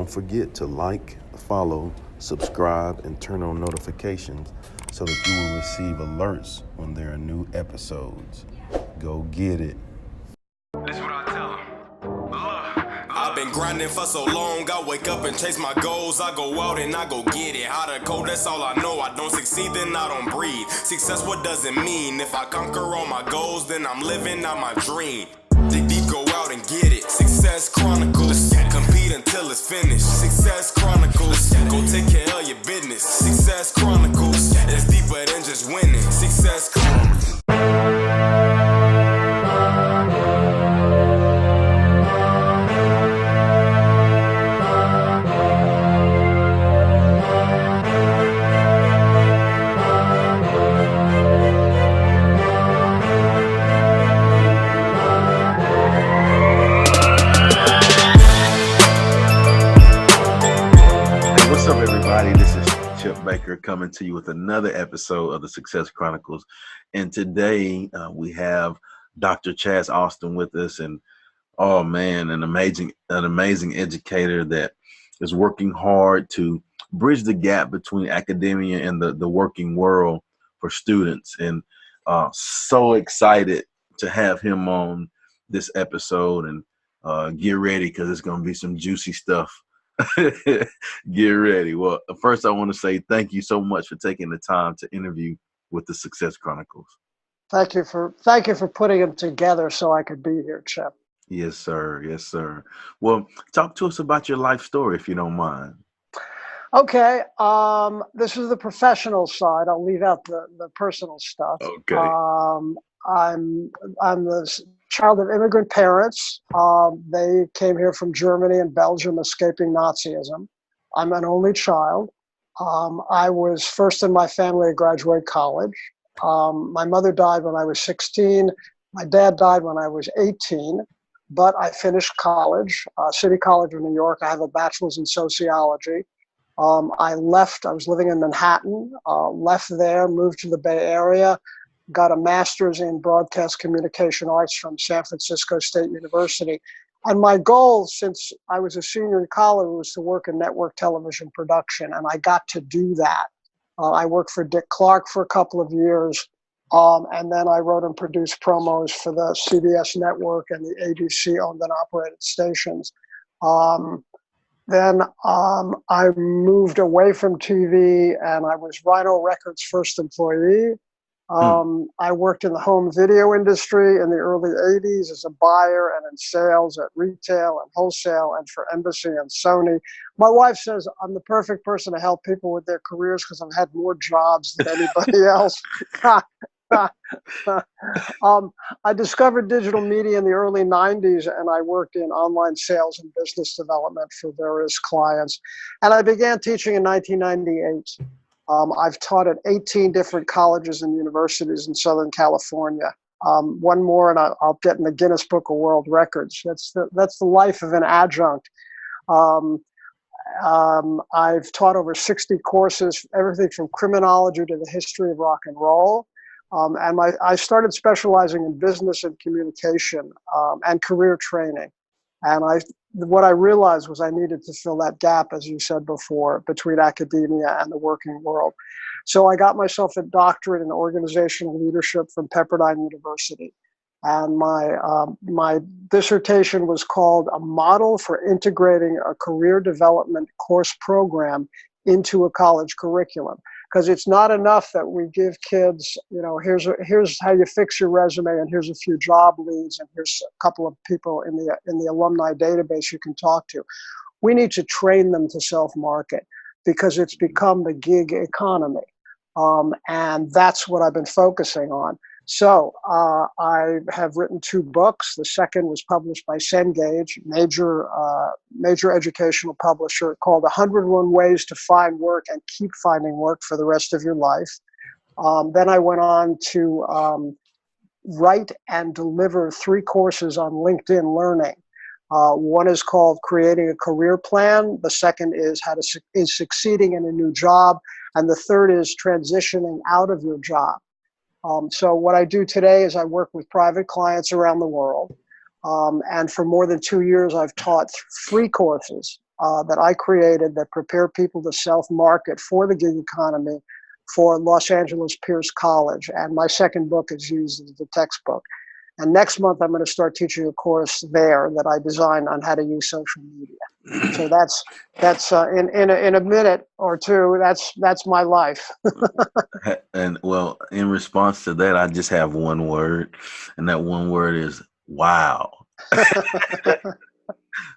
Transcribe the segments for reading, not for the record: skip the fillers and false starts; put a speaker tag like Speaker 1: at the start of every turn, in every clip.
Speaker 1: Don't forget to like, follow, subscribe, and turn on notifications so that you will receive alerts when there are new episodes. Go get it.
Speaker 2: This is what I tell them. I've been grinding for so long, I wake up and chase my goals. I go out and I go get it. How to code, that's all I know. I don't succeed, then I don't breathe. Success, what does it mean? If I conquer all my goals, then I'm living out my dream. Dig deep, go out and get it. Success Chronicles, compete until it's finished. Success Chronicles, go take care of your business. Success Chronicles, it's deeper than just winning. Success Chronicles.
Speaker 1: What's up, everybody? This is Chip Baker coming to you with another episode of the Success Chronicles. And today we have Dr. Chaz Austin with us, and oh man, an amazing educator that is working hard to bridge the gap between academia and the working world for students. And so excited to have him on this episode, and get ready because it's going to be some juicy stuff. Get ready. Well, first I want to say thank you so much for taking the time to interview with the Success Chronicles.
Speaker 3: Thank you for putting them together so I could be here, Chip.
Speaker 1: Yes, sir. Yes, sir. Well, talk to us about your life story, if you don't mind.
Speaker 3: Okay. This is the professional side. I'll leave out the personal stuff.
Speaker 1: Okay.
Speaker 3: I'm the child of immigrant parents. They came here from Germany and Belgium, escaping Nazism. I'm an only child. I was first in my family to graduate college. My mother died when I was 16. My dad died when I was 18, but I finished college, City College of New York. I have a bachelor's in sociology. I was living in Manhattan, left there, moved to the Bay Area, got a master's in broadcast communication arts from San Francisco State University. And my goal since I was a senior in college was to work in network television production, and I got to do that. I worked for Dick Clark for a couple of years, and then I wrote and produced promos for the CBS network and the ABC owned and operated stations. Then I moved away from TV, and I was Rhino Records' first employee. I worked in the home video industry in the early 80s as a buyer and in sales at retail and wholesale and for Embassy and Sony. My wife says I'm the perfect person to help people with their careers because I've had more jobs than anybody else. I discovered digital media in the early 90s, and I worked in online sales and business development for various clients. And I began teaching in 1998. I've taught at 18 different colleges and universities in Southern California. One more, and I'll get in the Guinness Book of World Records. That's the life of an adjunct. I've taught over 60 courses, everything from criminology to the history of rock and roll. And I started specializing in business and communication and career training. And what I realized was I needed to fill that gap, as you said before, between academia and the working world. So I got myself a doctorate in organizational leadership from Pepperdine University. And my dissertation was called A Model for Integrating a Career Development Course Program into a College Curriculum. Because it's not enough that we give kids, here's how you fix your resume, and here's a few job leads, and here's a couple of people in the alumni database you can talk to. We need to train them to self-market because it's become the gig economy. And that's what I've been focusing on. So I have written 2 books. The second was published by Cengage, major educational publisher, called 101 Ways to Find Work and Keep Finding Work for the Rest of Your Life. Then I went on to write and deliver 3 courses on LinkedIn Learning. One is called Creating a Career Plan. The second is Succeeding in a New Job. And the third is Transitioning Out of Your Job. So what I do today is I work with private clients around the world. And for more than 2 years, I've taught 3 courses that I created that prepare people to self-market for the gig economy for Los Angeles Pierce College. And my second book is used as the textbook. And next month, I'm going to start teaching a course there that I designed on how to use social media. So that's in a minute or two. That's my life.
Speaker 1: And well, in response to that, I just have one word, and that one word is wow.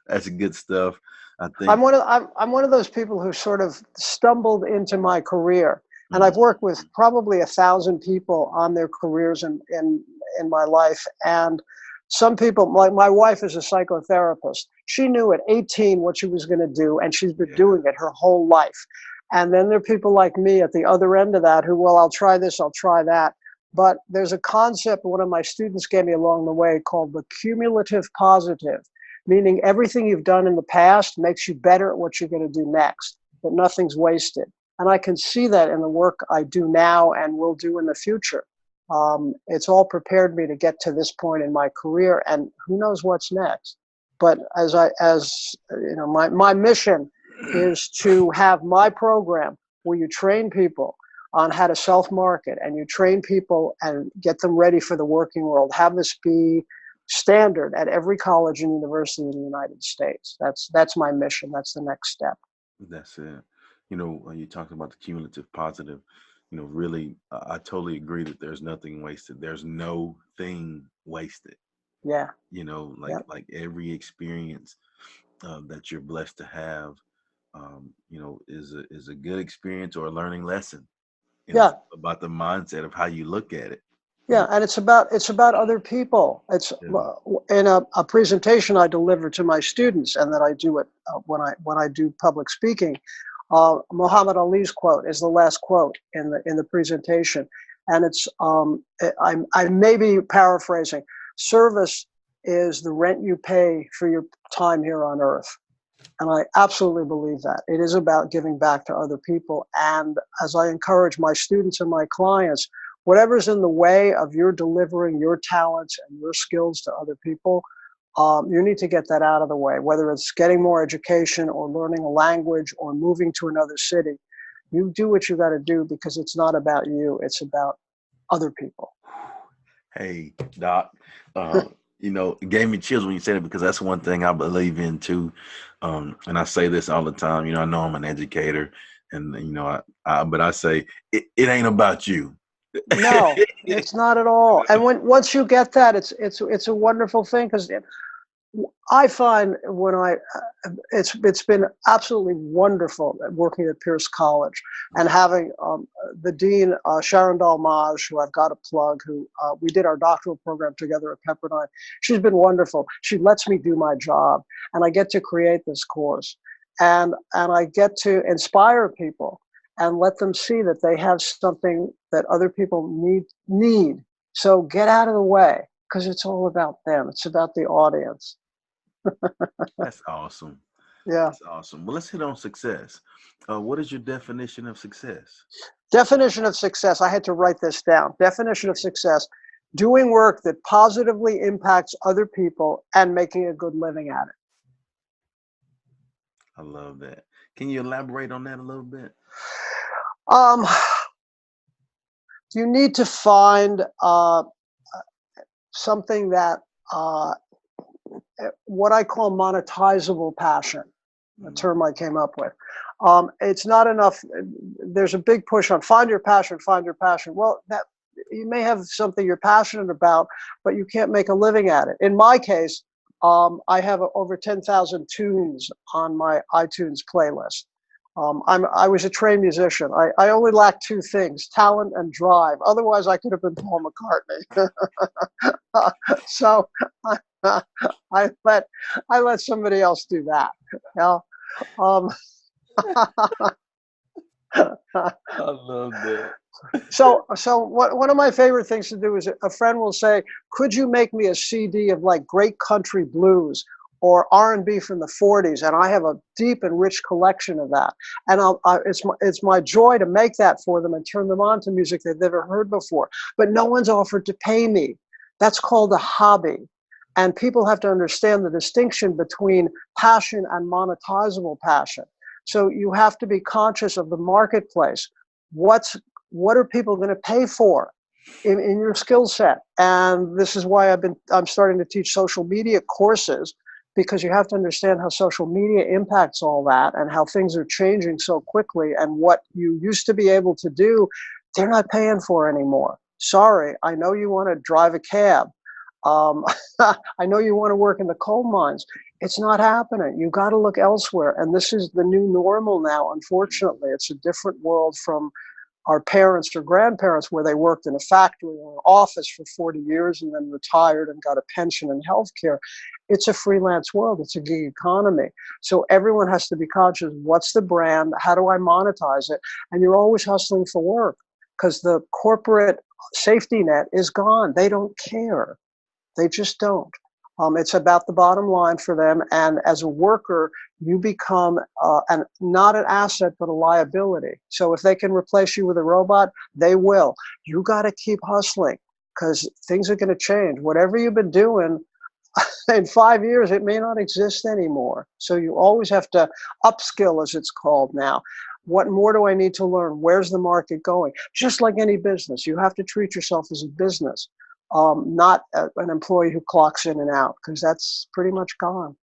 Speaker 1: That's good stuff. I think
Speaker 3: I'm one of those people who sort of stumbled into my career, and I've worked with probably 1,000 people on their careers in my life. And some people, my wife is a psychotherapist. She knew at 18 what she was going to do, and she's been doing it her whole life. And then there are people like me at the other end of that who, well, I'll try this, I'll try that. But there's a concept one of my students gave me along the way called the Cumulative Positive, meaning everything you've done in the past makes you better at what you're going to do next, but nothing's wasted. And I can see that in the work I do now and will do in the future. It's all prepared me to get to this point in my career, and who knows what's next. But as you know, my mission is to have my program where you train people on how to self-market, and you train people and get them ready for the working world. Have this be standard at every college and university in the United States. That's my mission. That's the next step.
Speaker 1: that's it. You know, you talked about the cumulative positive. You know, really, I totally agree that there's nothing wasted. There's no thing wasted.
Speaker 3: Yeah.
Speaker 1: You know,
Speaker 3: Yep.
Speaker 1: like every experience that you're blessed to have, you know, is a good experience or a learning lesson. And
Speaker 3: Yeah.
Speaker 1: it's about the mindset of how you look at it.
Speaker 3: Yeah, and it's about other people. It's in a presentation I deliver to my students, and that I do it when I do public speaking. Muhammad Ali's quote is the last quote in the presentation, and it's I may be paraphrasing. Service is the rent you pay for your time here on earth. And I absolutely believe that. It is about giving back to other people. And as I encourage my students and my clients, whatever's in the way of your delivering your talents and your skills to other people, you need to get that out of the way, whether it's getting more education or learning a language or moving to another city. You do what you got to do, because it's not about you. It's about other people.
Speaker 1: Hey, Doc, you know, it gave me chills when you said it, because that's one thing I believe in too. And I say this all the time. You know, I know I'm an educator, and you know, but I say it ain't about you.
Speaker 3: No, it's not at all. And once you get that, it's a wonderful thing, because I find it's been absolutely wonderful working at Pierce College and having the dean, Sharon Dalmage, who I've got to plug, who we did our doctoral program together at Pepperdine. She's been wonderful. She lets me do my job, and I get to create this course, and I get to inspire people and let them see that they have something that other people need. So get out of the way, because it's all about them. It's about the audience.
Speaker 1: That's awesome.
Speaker 3: Yeah.
Speaker 1: That's awesome. Well, let's hit on success. What is your definition of success?
Speaker 3: Definition of success. I had to write this down. Definition of success: doing work that positively impacts other people and making a good living at it.
Speaker 1: I love that. Can you elaborate on that a little bit?
Speaker 3: You need to find something that what I call monetizable passion, a term I came up with. It's not enough. There's a big push on find your passion, find your passion. Well, that you may have something you're passionate about, but you can't make a living at it. In my case, I have over 10,000 tunes on my iTunes playlist. I was a trained musician. I only lacked two things: talent and drive. Otherwise, I could have been Paul McCartney. So I let somebody else do that. You know?
Speaker 1: I love that.
Speaker 3: So one of my favorite things to do is a friend will say, "Could you make me a CD of like great country blues or R&B from the 40s?" And I have a deep and rich collection of that. And it's my joy to make that for them and turn them on to music they've never heard before. But no one's offered to pay me. That's called a hobby. And people have to understand the distinction between passion and monetizable passion. So you have to be conscious of the marketplace. What are people going to pay for in your skill set? And this is why I'm starting to teach social media courses, because you have to understand how social media impacts all that and how things are changing so quickly, and what you used to be able to do, they're not paying for anymore. Sorry, I know you want to drive a cab. I know you want to work in the coal mines. It's not happening. You got to look elsewhere. And this is the new normal now, unfortunately. It's a different world from our parents or grandparents, where they worked in a factory or an office for 40 years and then retired and got a pension and health care. It's a freelance world. It's a gig economy. So everyone has to be conscious. What's the brand? How do I monetize it? And you're always hustling for work, because the corporate safety net is gone. They don't care. They just don't. It's about the bottom line for them. And as a worker, you become not an asset, but a liability. So if they can replace you with a robot, they will. You got to keep hustling, because things are going to change. Whatever you've been doing, in 5 years, it may not exist anymore. So you always have to upskill, as it's called now. What more do I need to learn? Where's the market going? Just like any business, you have to treat yourself as a business. Not an employee who clocks in and out, because that's pretty much gone.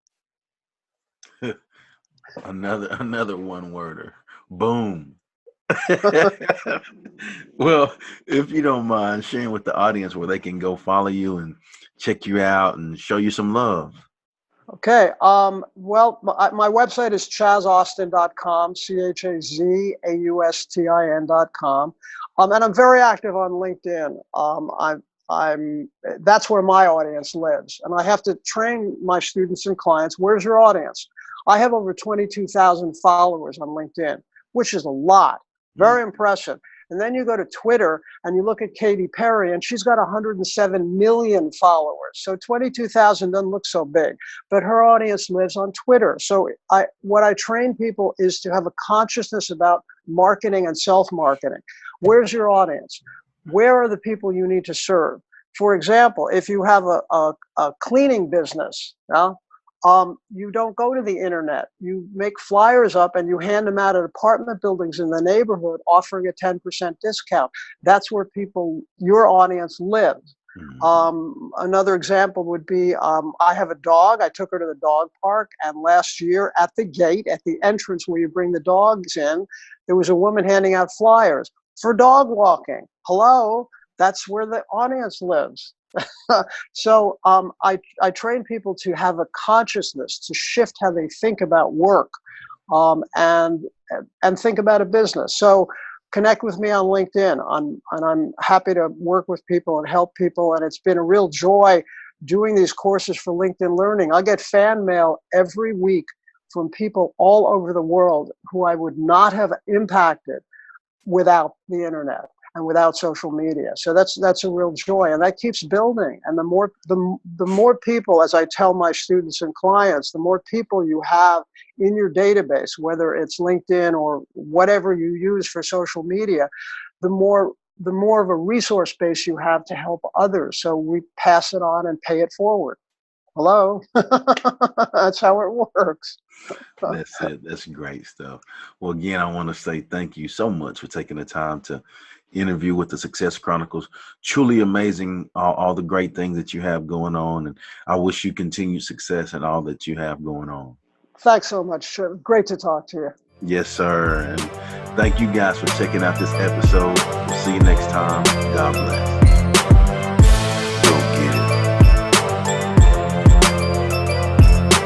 Speaker 1: Another one-worder. Boom. Well, if you don't mind sharing with the audience where they can go follow you and check you out and show you some love.
Speaker 3: Okay. Well, my website is chazaustin.com, CHAZAUSTIN.com. And I'm very active on LinkedIn. That's where my audience lives. And I have to train my students and clients. Where's your audience? I have over 22,000 followers on LinkedIn, which is a lot. Very impressive. And then you go to Twitter and you look at Katy Perry, and she's got 107 million followers. So 22,000 doesn't look so big, but her audience lives on Twitter. So what I train people is to have a consciousness about marketing and self-marketing. Where's your audience? Where are the people you need to serve? For example, if you have a cleaning business, you don't go to the internet. You make flyers up and you hand them out at apartment buildings in the neighborhood, offering a 10% discount. That's where your audience lives. Another example would be, I have a dog. I took her to the dog park, and last year at the gate, at the entrance where you bring the dogs in, there was a woman handing out flyers for dog walking. Hello, that's where the audience lives. So I train people to have a consciousness, to shift how they think about work, and think about a business. So connect with me on LinkedIn. I'm happy to work with people and help people. And it's been a real joy doing these courses for LinkedIn Learning. I get fan mail every week from people all over the world who I would not have impacted without the internet and without social media. So that's a real joy, and that keeps building. And the more people, as I tell my students and clients, the more people you have in your database, whether it's LinkedIn or whatever you use for social media, the more of a resource base you have to help others. So we pass it on and pay it forward. Hello. That's how it works.
Speaker 1: That's it. That's great stuff. Well, again, I want to say thank you so much for taking the time to interview with the Success Chronicles. Truly amazing, all the great things that you have going on. And I wish you continued success in all that you have going on.
Speaker 3: Thanks so much. Great to talk to you.
Speaker 1: Yes, sir. And thank you guys for checking out this episode. We'll see you next time. God bless.